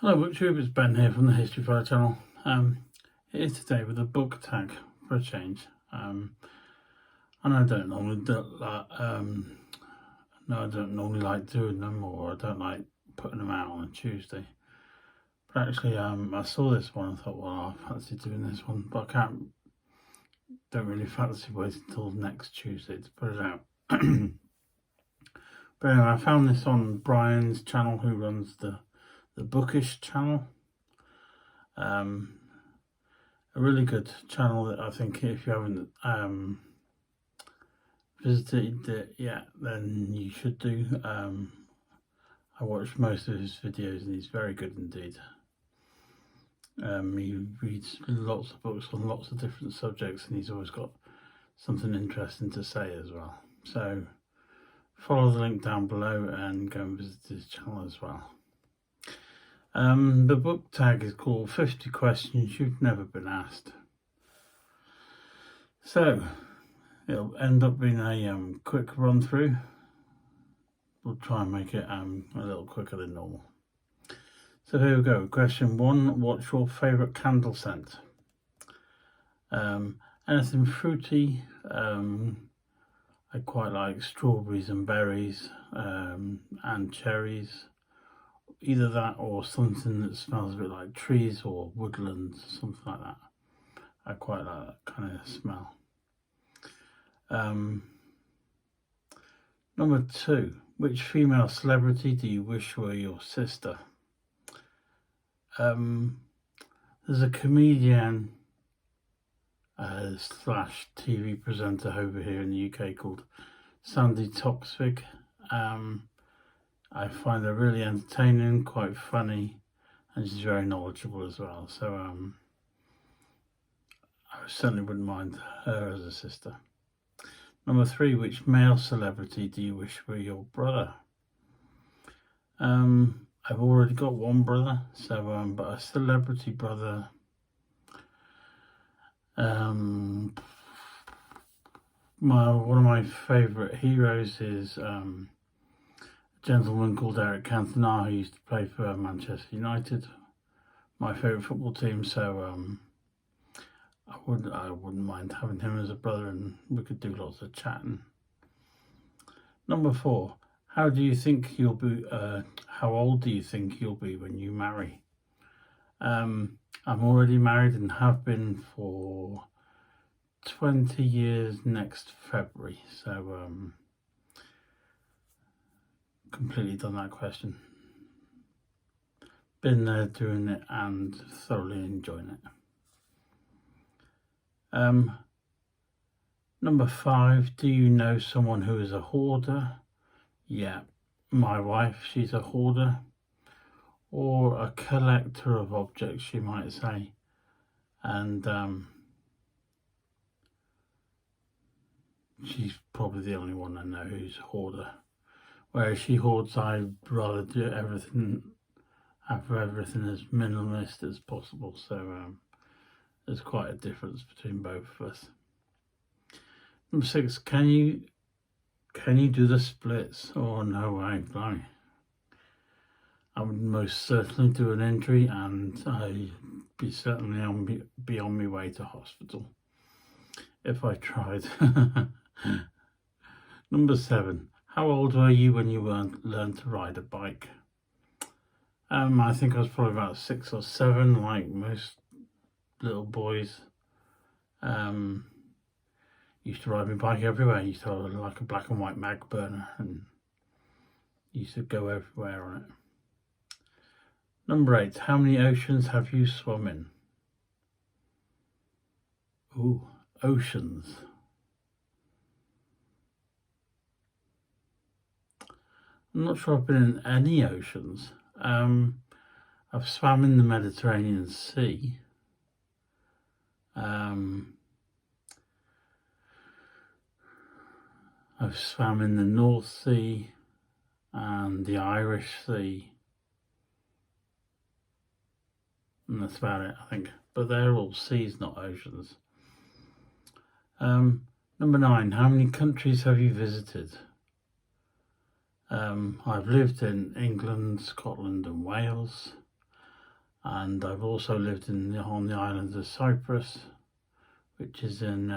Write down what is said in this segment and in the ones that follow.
Hello BookTube, it's Ben here from the History Fire channel. It is today with a book tag for a change. And I don't normally like doing them, or I don't like putting them out on a Tuesday. But actually, I saw this one and thought, well, I fancy doing this one, but I don't really fancy waiting until next Tuesday to put it out. But anyway, I found this on Brian's channel, who runs the Bookish channel. A really good channel that I think if you haven't visited it yet, then you should do. I watched most of his videos and he's very good indeed. He reads lots of books on lots of different subjects and he's always got something interesting to say as well. So follow the link down below and go and visit his channel as well. The book tag is called 50 Questions You've Never Been Asked. So it'll end up being a quick run through. We'll try and make it a little quicker than normal. So here we go. Question 1, what's your favourite candle scent? Anything fruity. I quite like strawberries and berries and cherries. Either that or something that smells a bit like trees or woodlands, something like that. I quite like that kind of smell. Number 2, which female celebrity do you wish were your sister? There's a comedian slash TV presenter over here in the UK called Sandy Toksvig. I find her really entertaining, quite funny, and she's very knowledgeable as well. So I certainly wouldn't mind her as a sister. Number 3, which male celebrity do you wish were your brother? I've already got one brother, so but a celebrity brother. One of my favourite heroes is gentleman called Eric Cantona, who used to play for Manchester United, my favourite football team. So I wouldn't mind having him as a brother, and we could do lots of chatting. Number 4, how old do you think you'll be when you marry? I'm already married and have been for 20 years next February. So completely done that question. Been there doing it and thoroughly enjoying it. Number 5, do you know someone who is a hoarder? Yeah, my wife, she's a hoarder, or a collector of objects, you might say. And she's probably the only one I know who's a hoarder. Whereas she hoards, I'd rather do everything, have everything as minimalist as possible. So there's quite a difference between both of us. Number 6, can you do the splits? Oh, no way, blimey. I would most certainly do an injury, and I'd be certainly be on my way to hospital if I tried. Number 7, how old were you when you learned to ride a bike? I think I was probably about 6 or 7, like most little boys. Used to ride my bike everywhere. Used to have like a black and white mag burner and used to go everywhere on it. Number 8, how many oceans have you swum in? Ooh, oceans. I'm not sure I've been in any oceans. I've swam in the Mediterranean Sea. I've swam in the North Sea and the Irish Sea. And that's about it, I think. But they're all seas, not oceans. Number 9, how many countries have you visited? I've lived in England, Scotland and Wales. And I've also lived on the island of Cyprus, which is in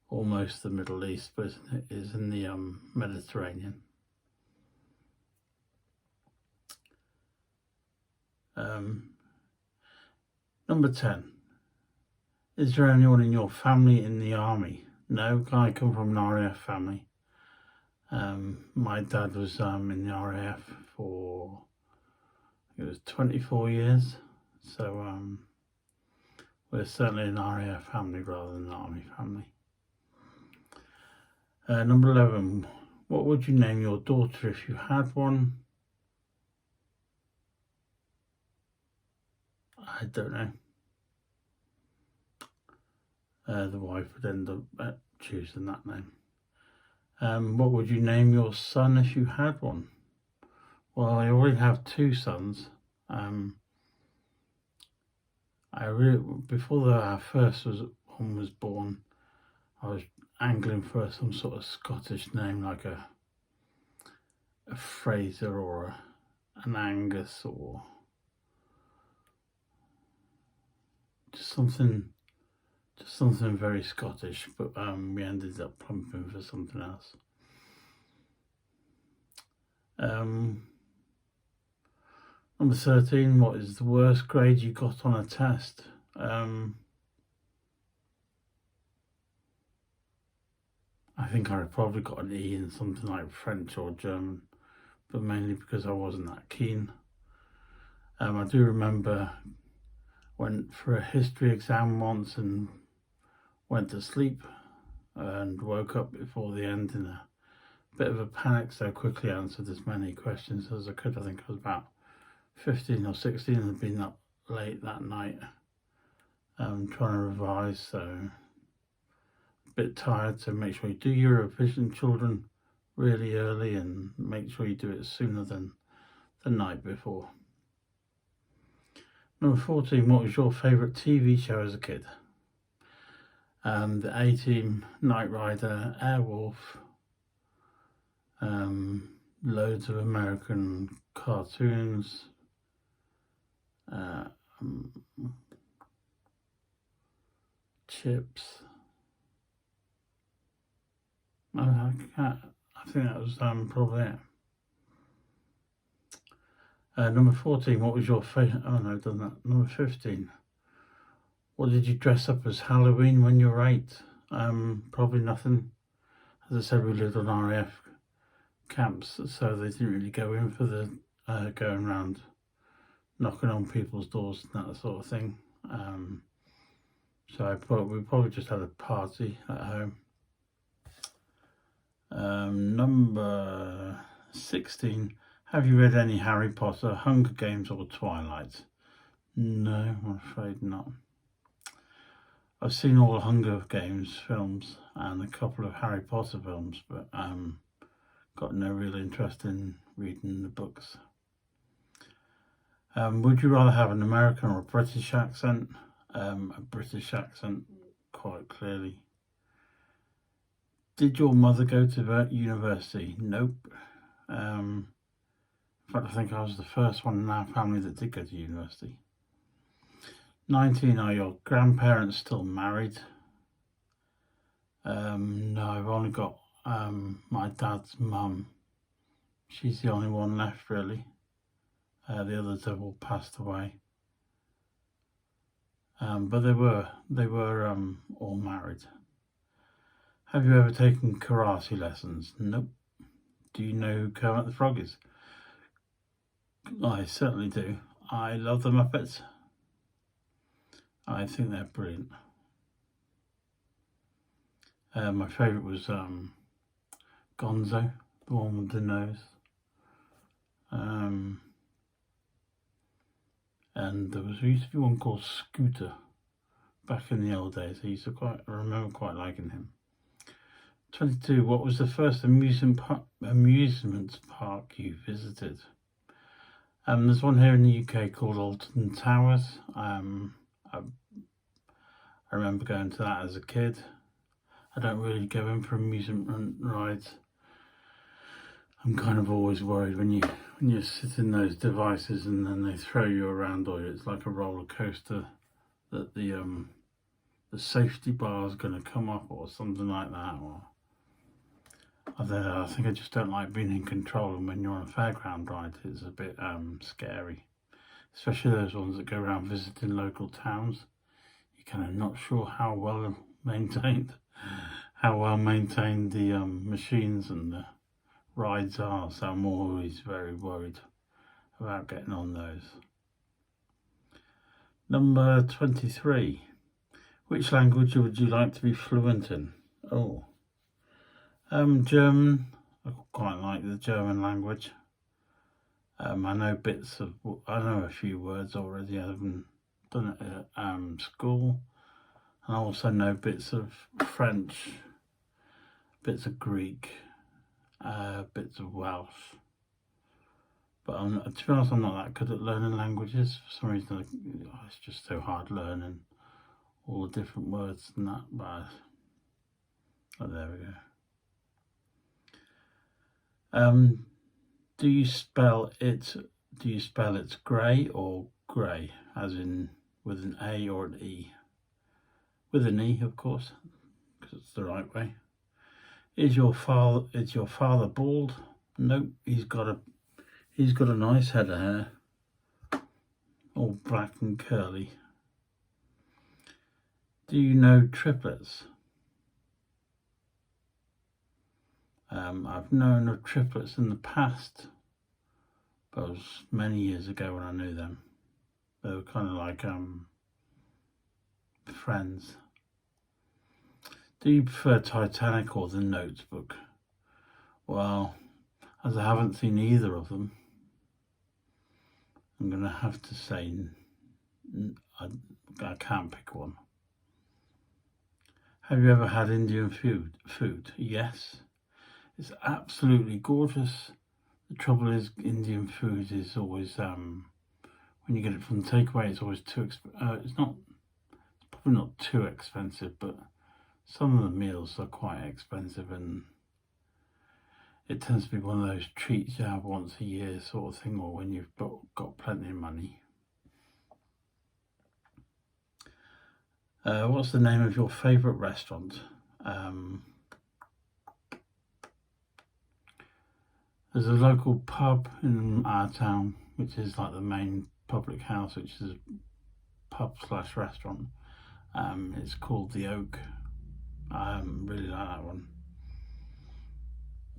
almost the Middle East, but is in the Mediterranean. Number 10. Is there anyone in your family in the army? No, I come from an RAF family. My dad was in the RAF for, it was 24 years. So we're certainly an RAF family rather than an army family. Number 11. What would you name your daughter if you had one? I don't know. The wife would end up choosing that name. What would you name your son if you had one? Well, I already have 2 sons. Before our first one was born, I was angling for some sort of Scottish name, like a Fraser or an Angus, or just something very Scottish, but we ended up plumping for something else. Number 13, what is the worst grade you got on a test? I think I probably got an E in something like French or German, but mainly because I wasn't that keen. I do remember went for a history exam once and went to sleep and woke up before the end in a bit of a panic, so I quickly answered as many questions as I could. I think I was about 15 or 16 and had been up late that night trying to revise, so a bit tired. So make sure you do your revision, children, really early, and make sure you do it sooner than the night before. Number 14, what was your favourite TV show as a kid? The A-Team, Knight Rider, Airwolf, loads of American cartoons, Chips. I think that was probably it. Number 14, what was your favourite? Oh no, I've done that. Number 15. What did you dress up as Halloween when you were 8? Probably nothing. As I said, we lived on RAF camps, so they didn't really go in for the going around knocking on people's doors and that sort of thing. So we probably just had a party at home. Number 16. Have you read any Harry Potter, Hunger Games or Twilight? No, I'm afraid not. I've seen all the Hunger Games films and a couple of Harry Potter films, but got no real interest in reading the books. Would you rather have an American or a British accent? A British accent, quite clearly. Did your mother go to university? Nope. In fact, I think I was the first one in our family that did go to university. 19, are your grandparents still married? No, I've only got my dad's mum. She's the only one left, really. The others have all passed away. But they were all married. Have you ever taken karate lessons? Nope. Do you know who Kermit the Frog is? I certainly do. I love the Muppets. I think they're brilliant. My favourite was Gonzo, the one with the nose. And there used to be one called Scooter back in the old days. I remember quite liking him. 22. What was the first amusement park you visited? There's one here in the UK called Alton Towers. I remember going to that as a kid. I don't really go in for amusement rides. I'm kind of always worried when you sit in those devices and then they throw you around, or it's like a roller coaster, that the safety bar is going to come up or something like that. Or I think I just don't like being in control, and when you're on a fairground ride, it's a bit scary, especially those ones that go around visiting local towns. You're kind of not sure how well maintained the machines and the rides are, so I'm always very worried about getting on those. Number 23. Which language would you like to be fluent in? German. I quite like the German language. I know a few words already. I haven't done it at school. And I also know bits of French, bits of Greek, bits of Welsh. But to be honest, I'm not that good at learning languages. For some reason, it's just so hard learning all the different words and that. But there we go. Do you spell it grey or grey, as in with an A or an E? With an E, of course, because it's the right way. Is your father bald? Nope, he's got a nice head of hair, all black and curly. Do you know triplets? I've known of triplets in the past, but it was many years ago when I knew them. They were kind of like friends. Do you prefer Titanic or The Notebook? Well, as I haven't seen either of them, I'm going to have to say I can't pick one. Have you ever had Indian food? Yes. It's absolutely gorgeous. The trouble is, Indian food is always, when you get it from the takeaway, it's always too expensive. It's probably not too expensive, but some of the meals are quite expensive, and it tends to be one of those treats you have once a year sort of thing, or when you've got plenty of money. What's the name of your favourite restaurant? There's a local pub in our town, which is like the main public house, which is a pub/restaurant. It's called The Oak. I really like that one.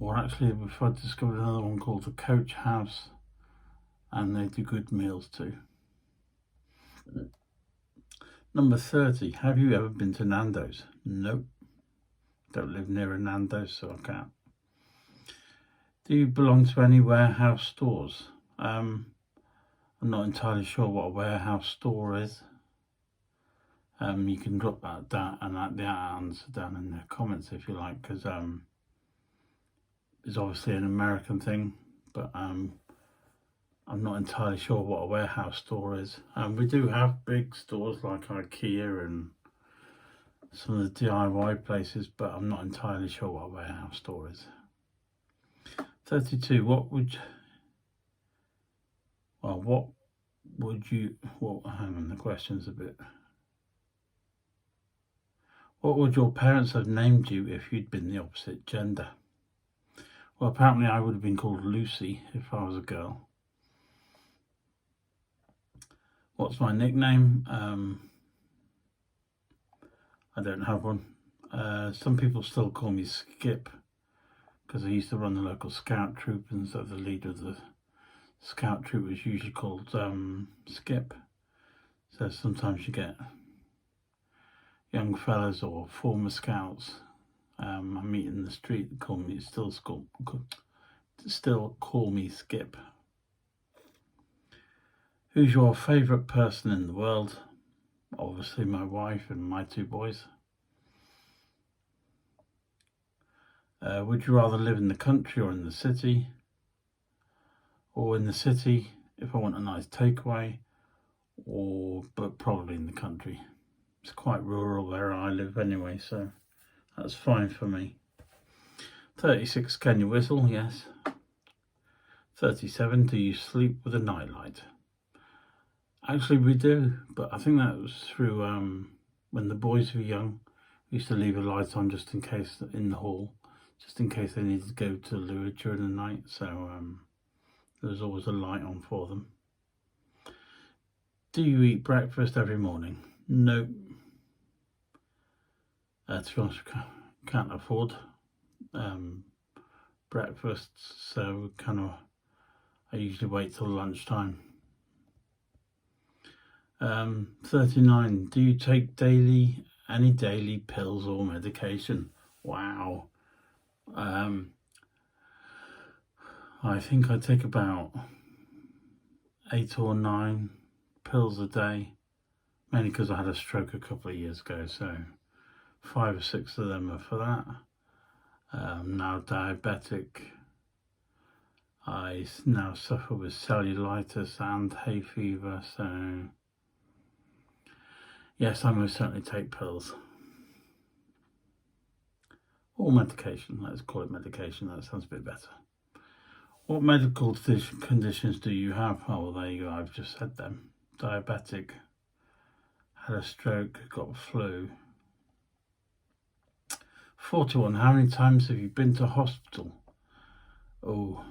Or actually, before I discovered another one called the Coach House, and they do good meals too. Number 30. Have you ever been to Nando's? Nope. Don't live near a Nando's, so I can't. Do you belong to any warehouse stores? I'm not entirely sure what a warehouse store is. You can drop that down and the answer down in the comments if you like, because it's obviously an American thing, but I'm not entirely sure what a warehouse store is. We do have big stores like IKEA and some of the DIY places, but I'm not entirely sure what a warehouse store is. 32. Hang on, the question's a bit. What would your parents have named you if you'd been the opposite gender? Well, apparently I would have been called Lucy if I was a girl. What's my nickname? I don't have one. Some people still call me Skip, because I used to run the local scout troop, and so the leader of the scout troop was usually called Skip. So sometimes you get young fellas or former scouts I meet in the street still call me Skip. Who's your favourite person in the world? Obviously my wife and my 2 boys. Would you rather live in the country or in the city? Or in the city if I want a nice takeaway, but probably in the country. It's quite rural where I live anyway, so that's fine for me. 36. Can you whistle? Yes. 37. Do you sleep with a nightlight? Actually, we do, but I think that was through when the boys were young. We used to leave a light on just in case in the hall, just in case they needed to go to the loo during the night. So there was always a light on for them. Do you eat breakfast every morning? No. To be honest, we can't afford breakfasts, so I usually wait till lunchtime. 39. Do you take any daily pills or medication? Wow. I think I take about 8 or 9 pills a day, mainly because I had a stroke a couple of years ago, so 5 or 6 of them are for that. Now diabetic. I now suffer with cellulitis and hay fever, so yes, I most certainly take pills. Or medication, let's call it medication, that sounds a bit better. What medical conditions do you have? Oh, well, there you go, I've just said them. Diabetic, had a stroke, got flu. 41. How many times have you been to hospital? Oh.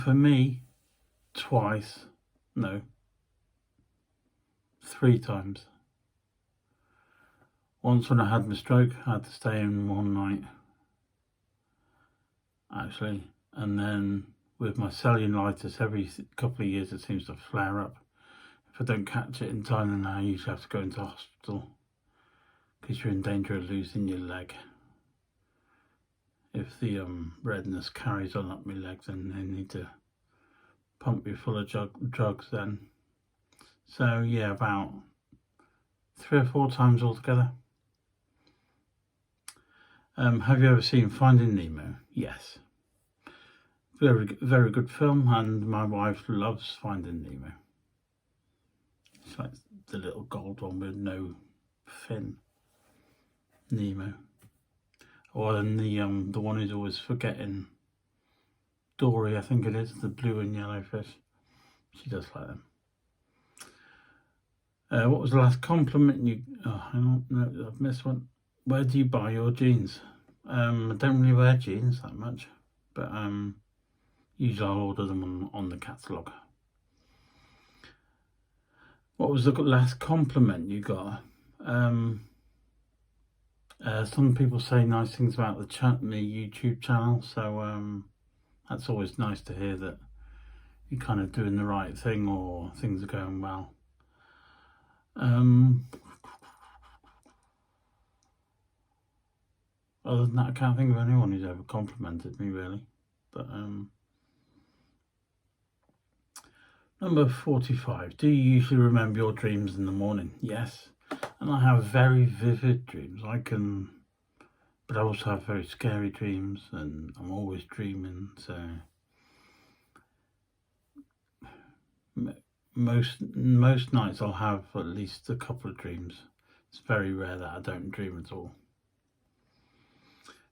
For me, twice. No. 3 times. Once when I had my stroke, I had to stay in one night, actually. And then with my cellulitis, every couple of years it seems to flare up. If I don't catch it in time, then I usually have to go into hospital because you're in danger of losing your leg. If the redness carries on up my leg, then they need to pump you full of drugs then. So yeah, about 3 or 4 times altogether. Have you ever seen Finding Nemo? Yes. Very, very good film, and my wife loves Finding Nemo. It's like the little gold one with no fin. Nemo. Or then the one who's always forgetting. Dory, I think it is, the blue and yellow fish. She does like them. What was the last compliment you... Oh, hang on, no, I've missed one. Where do you buy your jeans? I don't really wear jeans that much, but usually I'll order them on the catalogue. What was the last compliment you got? Some people say nice things about the YouTube channel, so that's always nice to hear that you're kind of doing the right thing or things are going well. Other than that, I can't think of anyone who's ever complimented me, really. But number 45. Do you usually remember your dreams in the morning? Yes. And I have very vivid dreams. But I also have very scary dreams, and I'm always dreaming, so most nights I'll have at least a couple of dreams. It's very rare that I don't dream at all.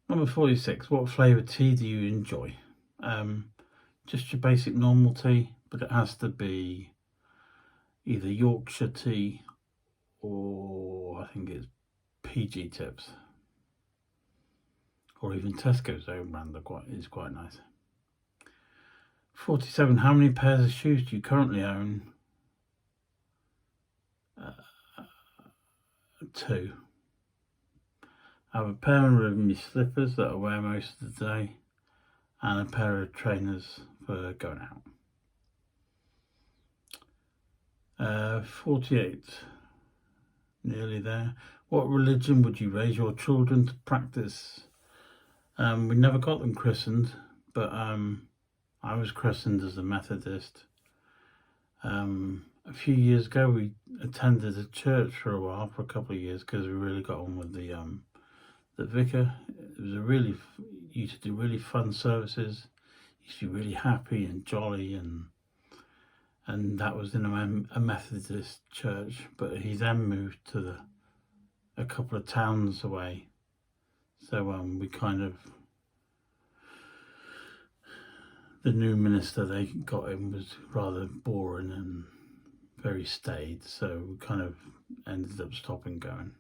Number 46. What flavour tea do you enjoy? Just your basic normal tea, but it has to be either Yorkshire tea or I think it's PG Tips, or even Tesco's own brand is quite nice. 47. How many pairs of shoes do you currently own? 2. I have a pair of my slippers that I wear most of the day, and a pair of trainers for going out. 48. Nearly there. What religion would you raise your children to practice? We never got them christened, but I was christened as a Methodist. A few years ago, we attended a church for a while, for a couple of years, because we really got on with the vicar. It was used to do really fun services. Used to be really happy and jolly, and that was in a Methodist church. But he then moved to a couple of towns away, So we kind of, the new minister they got in was rather boring and very staid, so we kind of ended up stopping going.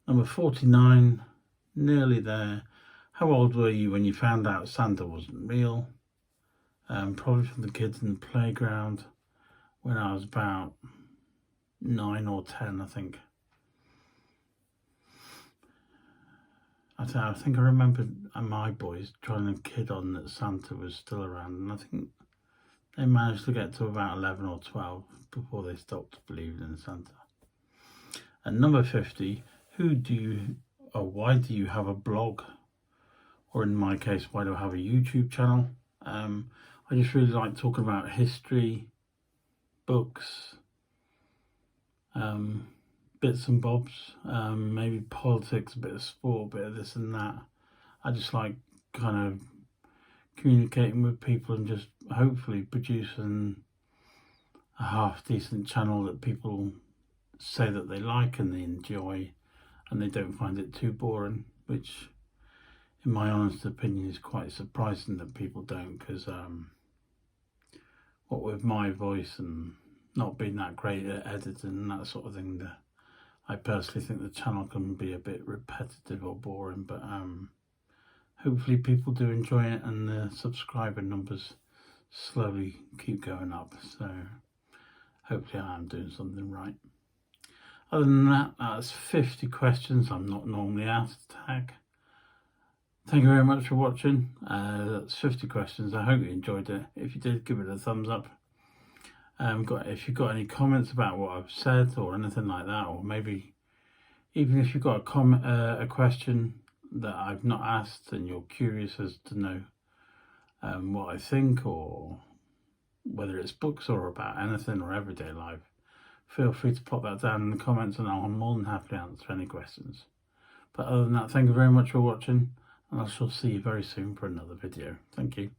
Number 49, nearly there. How old were you when you found out Santa wasn't real? Probably from the kids in the playground when I was about 9 or 10, I think. I think I remember my boys trying to kid on that Santa was still around, and I think they managed to get to about 11 or 12 before they stopped believing in Santa. And number 50, why do you have a blog? Or in my case, why do I have a YouTube channel? I just really like talking about history, books, bits and bobs, maybe politics, a bit of sport, a bit of this and that. I just like kind of communicating with people and just hopefully producing a half decent channel that people say that they like and they enjoy and they don't find it too boring, which in my honest opinion is quite surprising that people don't, because what with my voice and not being that great at editing and that sort of thing, I personally think the channel can be a bit repetitive or boring, but hopefully people do enjoy it and the subscriber numbers slowly keep going up, so hopefully I am doing something right. Other than that, that's 50 questions I'm not normally asked to tag. Thank you very much for watching. That's 50 questions. I hope you enjoyed it. If you did, give it a thumbs up. If you've got any comments about what I've said or anything like that, or maybe even if you've got a question that I've not asked and you're curious as to know what I think, or whether it's books or about anything or everyday life, feel free to pop that down in the comments and I'll more than happy to answer any questions. But other than that, thank you very much for watching, and I shall see you very soon for another video. Thank you.